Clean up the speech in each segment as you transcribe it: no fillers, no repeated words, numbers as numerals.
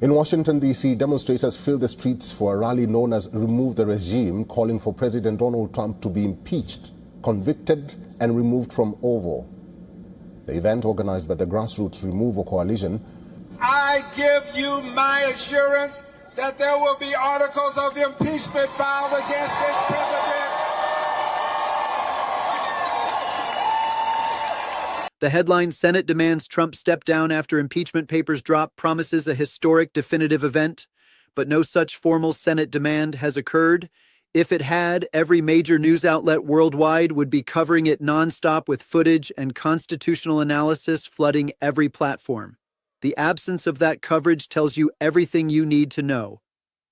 In Washington, D.C., demonstrators filled the streets for a rally known as Remove the Regime, calling for President Donald Trump to be impeached, convicted, and removed from Oval. The event, organized by the Grassroots Removal Coalition, I give you my assurance that there will be articles of impeachment filed against this president. The headline, Senate demands Trump step down after impeachment papers drop, promises a historic definitive event, but no such formal Senate demand has occurred. If it had, every major news outlet worldwide would be covering it nonstop with footage and constitutional analysis flooding every platform. The absence of that coverage tells you everything you need to know.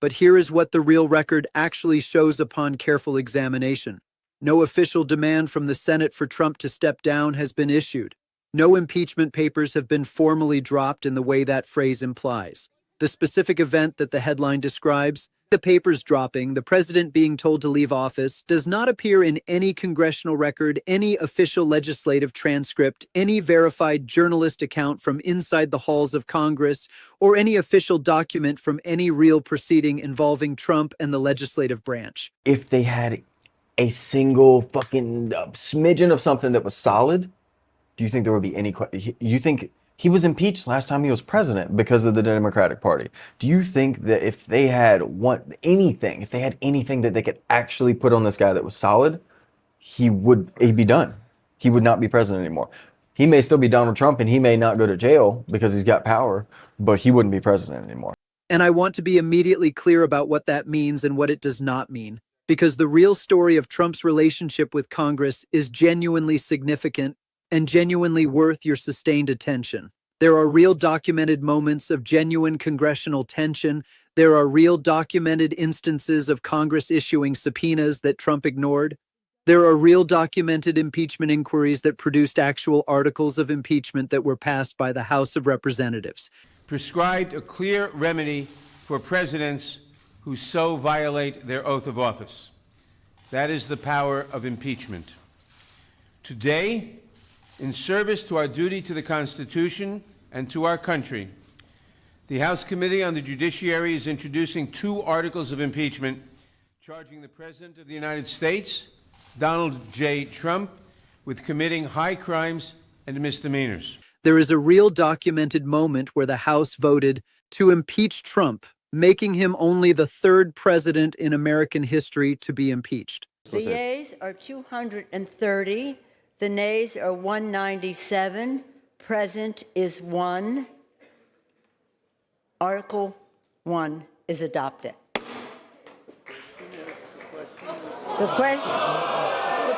But here is what the real record actually shows upon careful examination. No official demand from the Senate for Trump to step down has been issued. No impeachment papers have been formally dropped in the way that phrase implies. The specific event that the headline describes, the papers dropping, the president being told to leave office, does not appear in any congressional record, any official legislative transcript, any verified journalist account from inside the halls of Congress, or any official document from any real proceeding involving Trump and the legislative branch. If they had a single fucking smidgen of something that was solid, do you think there would be any question? You think he was impeached last time he was president because of the Democratic Party? Do you think that if they had anything that they could actually put on this guy that was solid, he'd be done? He would not be president anymore. He may still be Donald Trump and he may not go to jail because he's got power, but he wouldn't be president anymore. And I want to be immediately clear about what that means and what it does not mean, because the real story of Trump's relationship with Congress is genuinely significant and genuinely worth your sustained attention. There are real documented moments of genuine congressional tension. There are real documented instances of Congress issuing subpoenas that Trump ignored. There are real documented impeachment inquiries that produced actual articles of impeachment that were passed by the House of Representatives. Prescribed a clear remedy for presidents who so violate their oath of office. That is the power of impeachment. Today, in service to our duty to the Constitution and to our country, the House Committee on the Judiciary is introducing 2 articles of impeachment charging the President of the United States, Donald J. Trump, with committing high crimes and misdemeanors. There is a real documented moment where the House voted to impeach Trump, making him only the 3rd president in American history to be impeached. The yeas are 230. The nays are 197. Present is 1. Article 1 is adopted. The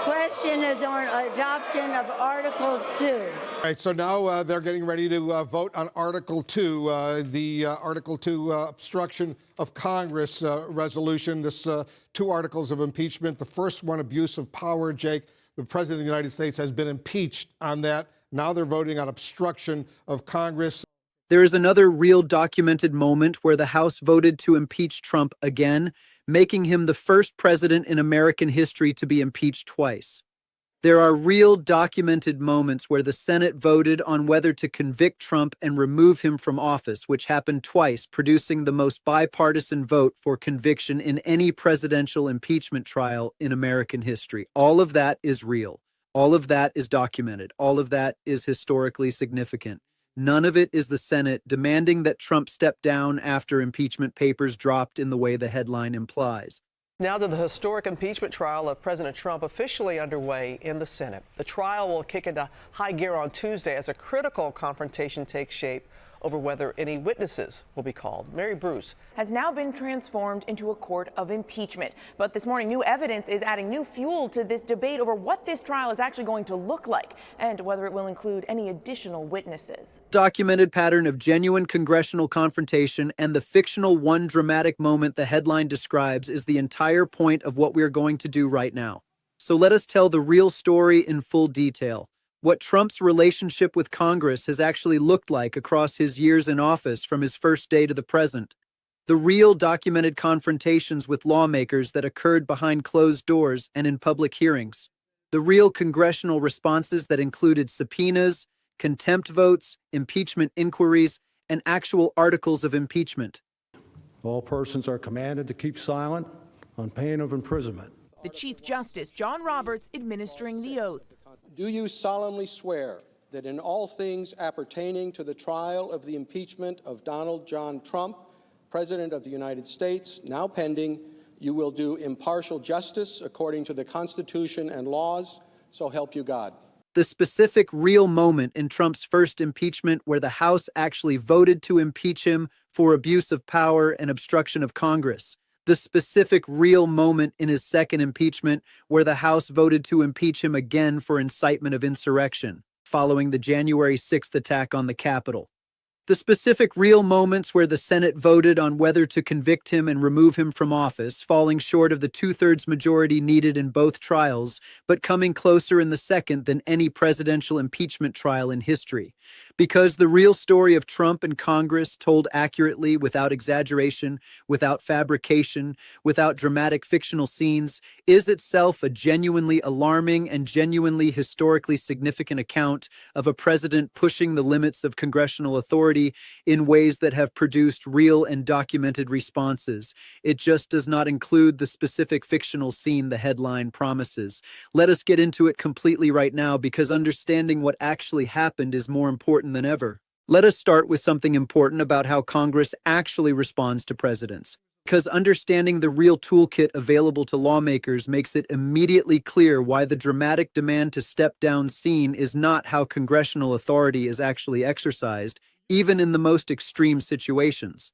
question is on adoption of Article 2. All right, so now they're getting ready to vote on Article 2, the Article 2 obstruction of Congress resolution. This 2 articles of impeachment. The first one, abuse of power, Jake. The President of the United States has been impeached on that. Now they're voting on obstruction of Congress. There is another real documented moment where the House voted to impeach Trump again, making him the 1st president in American history to be impeached twice. There are real documented moments where the Senate voted on whether to convict Trump and remove him from office, which happened twice, producing the most bipartisan vote for conviction in any presidential impeachment trial in American history. All of that is real. All of that is documented. All of that is historically significant. None of it is the Senate demanding that Trump step down after impeachment papers dropped in the way the headline implies. Now that the historic impeachment trial of President Trump officially underway in the Senate, the trial will kick into high gear on Tuesday as a critical confrontation takes shape over whether any witnesses will be called. Mary Bruce has now been transformed into a court of impeachment. But this morning, new evidence is adding new fuel to this debate over what this trial is actually going to look like and whether it will include any additional witnesses. Documented pattern of genuine congressional confrontation and the fictional one dramatic moment the headline describes is the entire point of what we're going to do right now. So let us tell the real story in full detail. What Trump's relationship with Congress has actually looked like across his years in office from his first day to the present. The real documented confrontations with lawmakers that occurred behind closed doors and in public hearings. The real congressional responses that included subpoenas, contempt votes, impeachment inquiries, and actual articles of impeachment. All persons are commanded to keep silent on pain of imprisonment. The Chief Justice, John Roberts, administering the oath. Do you solemnly swear that in all things appertaining to the trial of the impeachment of Donald John Trump, President of the United States, now pending, you will do impartial justice according to the Constitution and laws, so help you God? The specific real moment in Trump's first impeachment where the House actually voted to impeach him for abuse of power and obstruction of Congress. The specific real moment in his second impeachment where the House voted to impeach him again for incitement of insurrection, following the January 6th attack on the Capitol. The specific real moments where the Senate voted on whether to convict him and remove him from office, falling short of the two-thirds majority needed in both trials, but coming closer in the second than any presidential impeachment trial in history. Because the real story of Trump and Congress, told accurately, without exaggeration, without fabrication, without dramatic fictional scenes, is itself a genuinely alarming and genuinely historically significant account of a president pushing the limits of congressional authority in ways that have produced real and documented responses. It just does not include the specific fictional scene the headline promises. Let us get into it completely right now, because understanding what actually happened is more important than ever. Let us start with something important about how Congress actually responds to presidents, because understanding the real toolkit available to lawmakers makes it immediately clear why the dramatic demand to step down scene is not how congressional authority is actually exercised, even in the most extreme situations.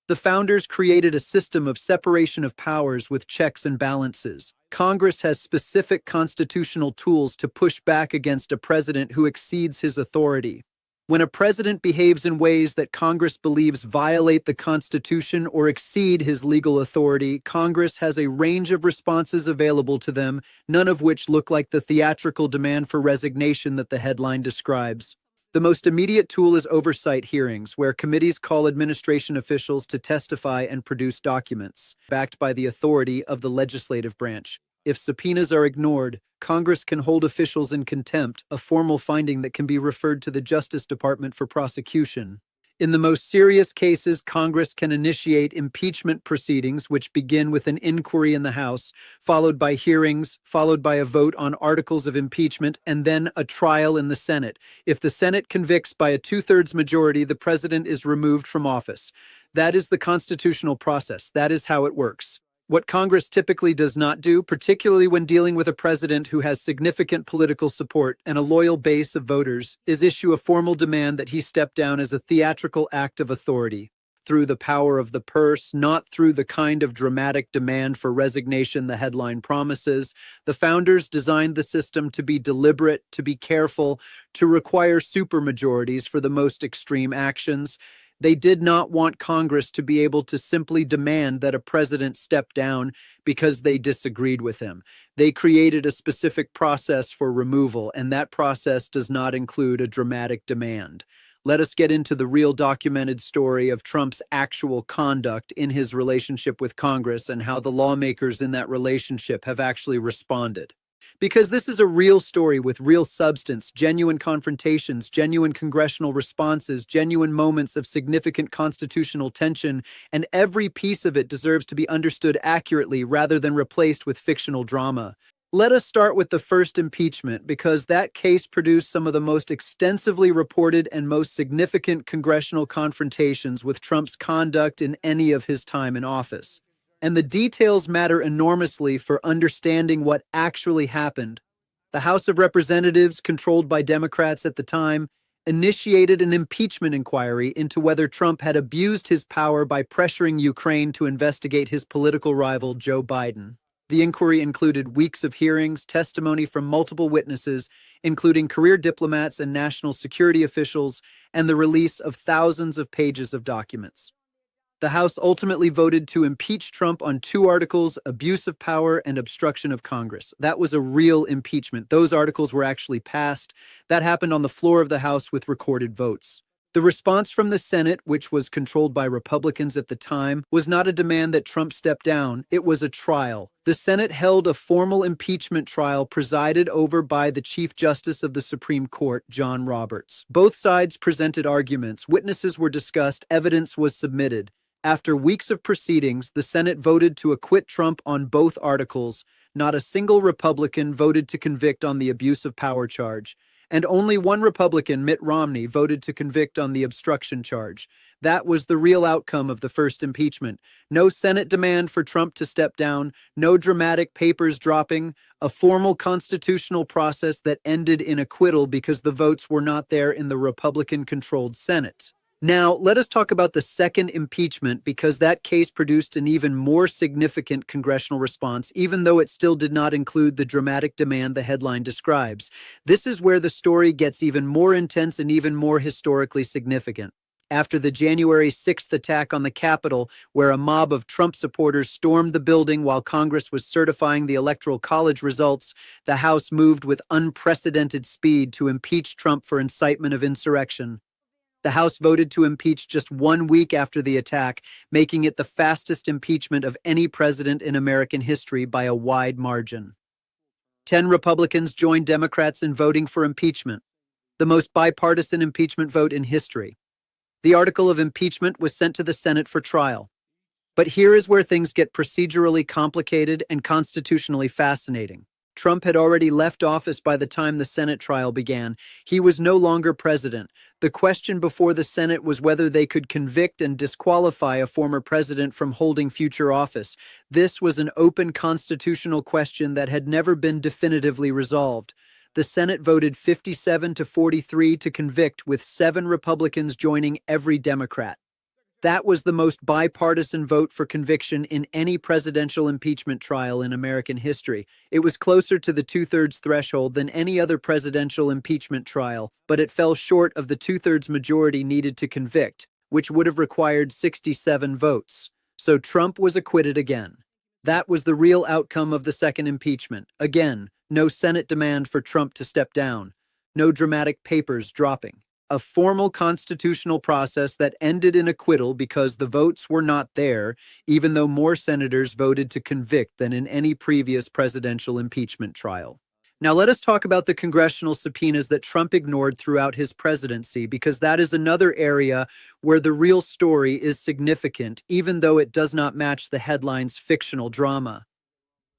The founders created a system of separation of powers with checks and balances. Congress has specific constitutional tools to push back against a president who exceeds his authority. When a president behaves in ways that Congress believes violate the Constitution or exceed his legal authority, Congress has a range of responses available to them, none of which look like the theatrical demand for resignation that the headline describes. The most immediate tool is oversight hearings, where committees call administration officials to testify and produce documents, backed by the authority of the legislative branch. If subpoenas are ignored, Congress can hold officials in contempt, a formal finding that can be referred to the Justice Department for prosecution. In the most serious cases, Congress can initiate impeachment proceedings, which begin with an inquiry in the House, followed by hearings, followed by a vote on articles of impeachment, and then a trial in the Senate. If the Senate convicts by a two-thirds majority, the president is removed from office. That is the constitutional process. That is how it works. What Congress typically does not do, particularly when dealing with a president who has significant political support and a loyal base of voters, is issue a formal demand that he step down as a theatrical act of authority, through the power of the purse, not through the kind of dramatic demand for resignation the headline promises. The founders designed the system to be deliberate, to be careful, to require supermajorities for the most extreme actions. They did not want Congress to be able to simply demand that a president step down because they disagreed with him. They created a specific process for removal, and that process does not include a dramatic demand. Let us get into the real documented story of Trump's actual conduct in his relationship with Congress and how the lawmakers in that relationship have actually responded. Because this is a real story with real substance, genuine confrontations, genuine congressional responses, genuine moments of significant constitutional tension, and every piece of it deserves to be understood accurately rather than replaced with fictional drama. Let us start with the first impeachment, because that case produced some of the most extensively reported and most significant congressional confrontations with Trump's conduct in any of his time in office. And the details matter enormously for understanding what actually happened. The House of Representatives, controlled by Democrats at the time, initiated an impeachment inquiry into whether Trump had abused his power by pressuring Ukraine to investigate his political rival, Joe Biden. The inquiry included weeks of hearings, testimony from multiple witnesses, including career diplomats and national security officials, and the release of thousands of pages of documents. The House ultimately voted to impeach Trump on two articles, abuse of power and obstruction of Congress. That was a real impeachment. Those articles were actually passed. That happened on the floor of the House with recorded votes. The response from the Senate, which was controlled by Republicans at the time, was not a demand that Trump step down, it was a trial. The Senate held a formal impeachment trial presided over by the Chief Justice of the Supreme Court, John Roberts. Both sides presented arguments, witnesses were discussed, evidence was submitted. After weeks of proceedings, the Senate voted to acquit Trump on both articles. Not a single Republican voted to convict on the abuse of power charge. And only one Republican, Mitt Romney, voted to convict on the obstruction charge. That was the real outcome of the first impeachment. No Senate demand for Trump to step down, no dramatic papers dropping, a formal constitutional process that ended in acquittal because the votes were not there in the Republican-controlled Senate. Now, let us talk about the second impeachment because that case produced an even more significant congressional response, even though it still did not include the dramatic demand the headline describes. This is where the story gets even more intense and even more historically significant. After the January 6th attack on the Capitol, where a mob of Trump supporters stormed the building while Congress was certifying the Electoral College results, the House moved with unprecedented speed to impeach Trump for incitement of insurrection. The House voted to impeach just 1 week after the attack, making it the fastest impeachment of any president in American history by a wide margin. 10 Republicans joined Democrats in voting for impeachment, the most bipartisan impeachment vote in history. The article of impeachment was sent to the Senate for trial. But here is where things get procedurally complicated and constitutionally fascinating. Trump had already left office by the time the Senate trial began. He was no longer president. The question before the Senate was whether they could convict and disqualify a former president from holding future office. This was an open constitutional question that had never been definitively resolved. The Senate voted 57-43 to convict, with 7 Republicans joining every Democrat. That was the most bipartisan vote for conviction in any presidential impeachment trial in American history. It was closer to the two-thirds threshold than any other presidential impeachment trial, but it fell short of the two-thirds majority needed to convict, which would have required 67 votes. So Trump was acquitted again. That was the real outcome of the second impeachment. Again, no Senate demand for Trump to step down. No dramatic papers dropping. A formal constitutional process that ended in acquittal because the votes were not there, even though more senators voted to convict than in any previous presidential impeachment trial. Now let us talk about the congressional subpoenas that Trump ignored throughout his presidency, because that is another area where the real story is significant, even though it does not match the headline's fictional drama.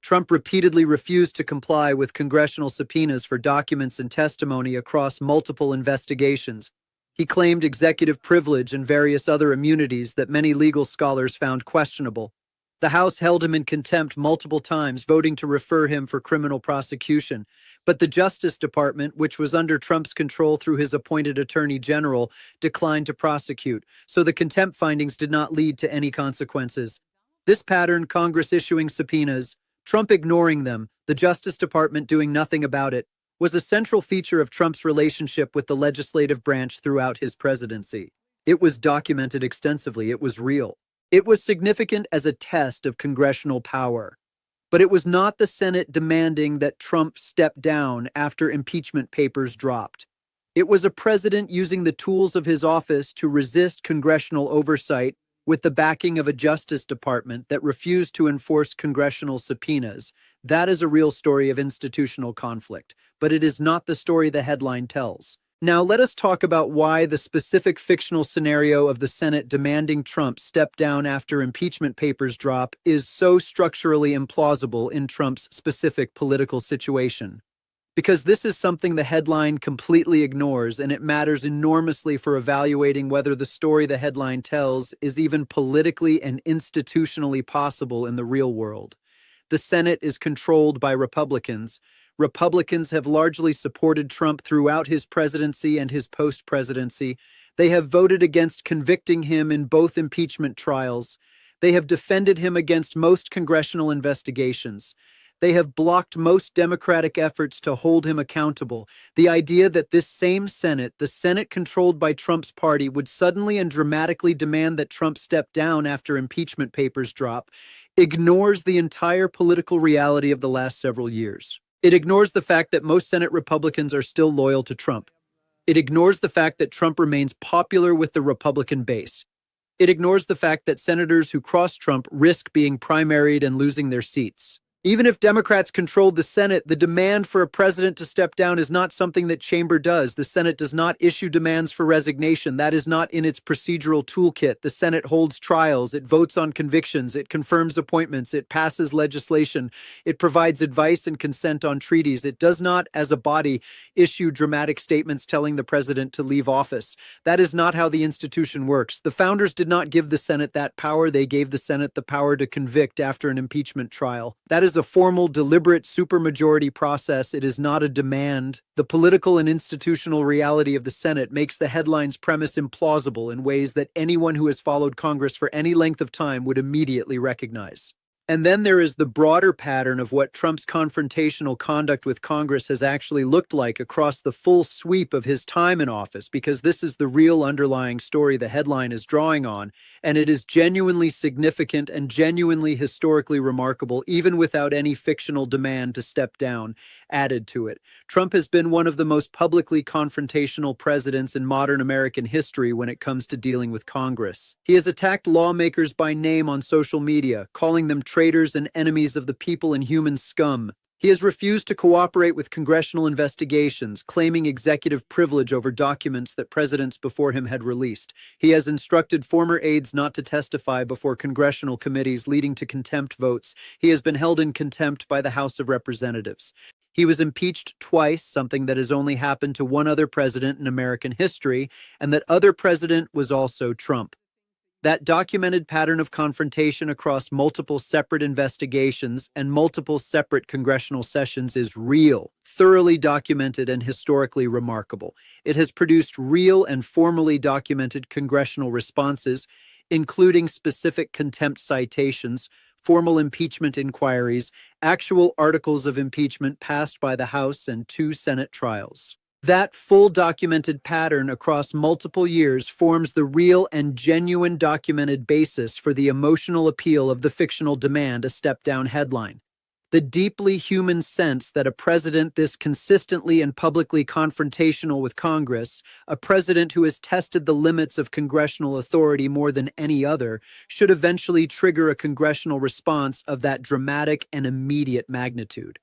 Trump repeatedly refused to comply with congressional subpoenas for documents and testimony across multiple investigations. He claimed executive privilege and various other immunities that many legal scholars found questionable. The House held him in contempt multiple times, voting to refer him for criminal prosecution. But the Justice Department, which was under Trump's control through his appointed Attorney General, declined to prosecute, so the contempt findings did not lead to any consequences. This pattern, Congress issuing subpoenas, Trump ignoring them, the Justice Department doing nothing about it, was a central feature of Trump's relationship with the legislative branch throughout his presidency. It was documented extensively. It was real. It was significant as a test of congressional power. But it was not the Senate demanding that Trump step down after impeachment papers dropped. It was a president using the tools of his office to resist congressional oversight with the backing of a Justice Department that refused to enforce congressional subpoenas. That is a real story of institutional conflict, but it is not the story the headline tells. Now let us talk about why the specific fictional scenario of the Senate demanding Trump step down after impeachment papers drop is so structurally implausible in Trump's specific political situation. Because this is something the headline completely ignores, and it matters enormously for evaluating whether the story the headline tells is even politically and institutionally possible in the real world. The Senate is controlled by Republicans. Republicans have largely supported Trump throughout his presidency and his post-presidency. They have voted against convicting him in both impeachment trials. They have defended him against most congressional investigations. They have blocked most Democratic efforts to hold him accountable. The idea that this same Senate, the Senate controlled by Trump's party, would suddenly and dramatically demand that Trump step down after impeachment papers drop, ignores the entire political reality of the last several years. It ignores the fact that most Senate Republicans are still loyal to Trump. It ignores the fact that Trump remains popular with the Republican base. It ignores the fact that senators who cross Trump risk being primaried and losing their seats. Even if Democrats controlled the Senate, the demand for a president to step down is not something that chamber does. The Senate does not issue demands for resignation. That is not in its procedural toolkit. The Senate holds trials. It votes on convictions. It confirms appointments. It passes legislation. It provides advice and consent on treaties. It does not, as a body, issue dramatic statements telling the president to leave office. That is not how the institution works. The founders did not give the Senate that power. They gave the Senate the power to convict after an impeachment trial. That is a formal, deliberate supermajority process. It is not a demand. The political and institutional reality of the Senate makes the headline's premise implausible in ways that anyone who has followed Congress for any length of time would immediately recognize. And then there is the broader pattern of what Trump's confrontational conduct with Congress has actually looked like across the full sweep of his time in office, because this is the real underlying story the headline is drawing on, and it is genuinely significant and genuinely historically remarkable, even without any fictional demand to step down added to it. Trump has been one of the most publicly confrontational presidents in modern American history when it comes to dealing with Congress. He has attacked lawmakers by name on social media, calling them traitors and enemies of the people and human scum. He has refused to cooperate with congressional investigations, claiming executive privilege over documents that presidents before him had released. He has instructed former aides not to testify before congressional committees, leading to contempt votes. He has been held in contempt by the House of Representatives. He was impeached twice, something that has only happened to one other president in American history, and that other president was also Trump. That documented pattern of confrontation across multiple separate investigations and multiple separate congressional sessions is real, thoroughly documented, and historically remarkable. It has produced real and formally documented congressional responses, including specific contempt citations, formal impeachment inquiries, actual articles of impeachment passed by the House, and 2 Senate trials. That full documented pattern across multiple years forms the real and genuine documented basis for the emotional appeal of the fictional demand a step-down headline. The deeply human sense that a president this consistently and publicly confrontational with Congress, a president who has tested the limits of congressional authority more than any other, should eventually trigger a congressional response of that dramatic and immediate magnitude.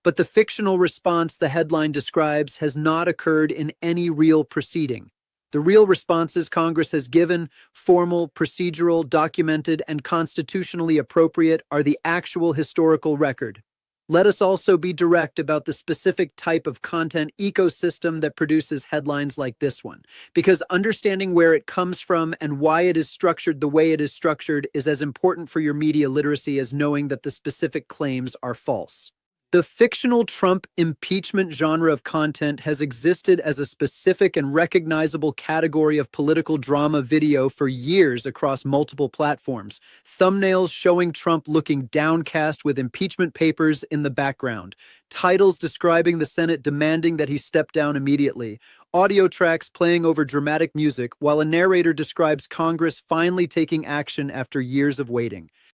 But the fictional response the headline describes has not occurred in any real proceeding. The real responses Congress has given, formal, procedural, documented, and constitutionally appropriate, are the actual historical record. Let us also be direct about the specific type of content ecosystem that produces headlines like this one, because understanding where it comes from and why it is structured the way it is structured is as important for your media literacy as knowing that the specific claims are false. The fictional Trump impeachment genre of content has existed as a specific and recognizable category of political drama video for years across multiple platforms. Thumbnails showing Trump looking downcast with impeachment papers in the background. Titles describing the Senate demanding that he step down immediately. Audio tracks playing over dramatic music while a narrator describes Congress finally taking action after years of waiting.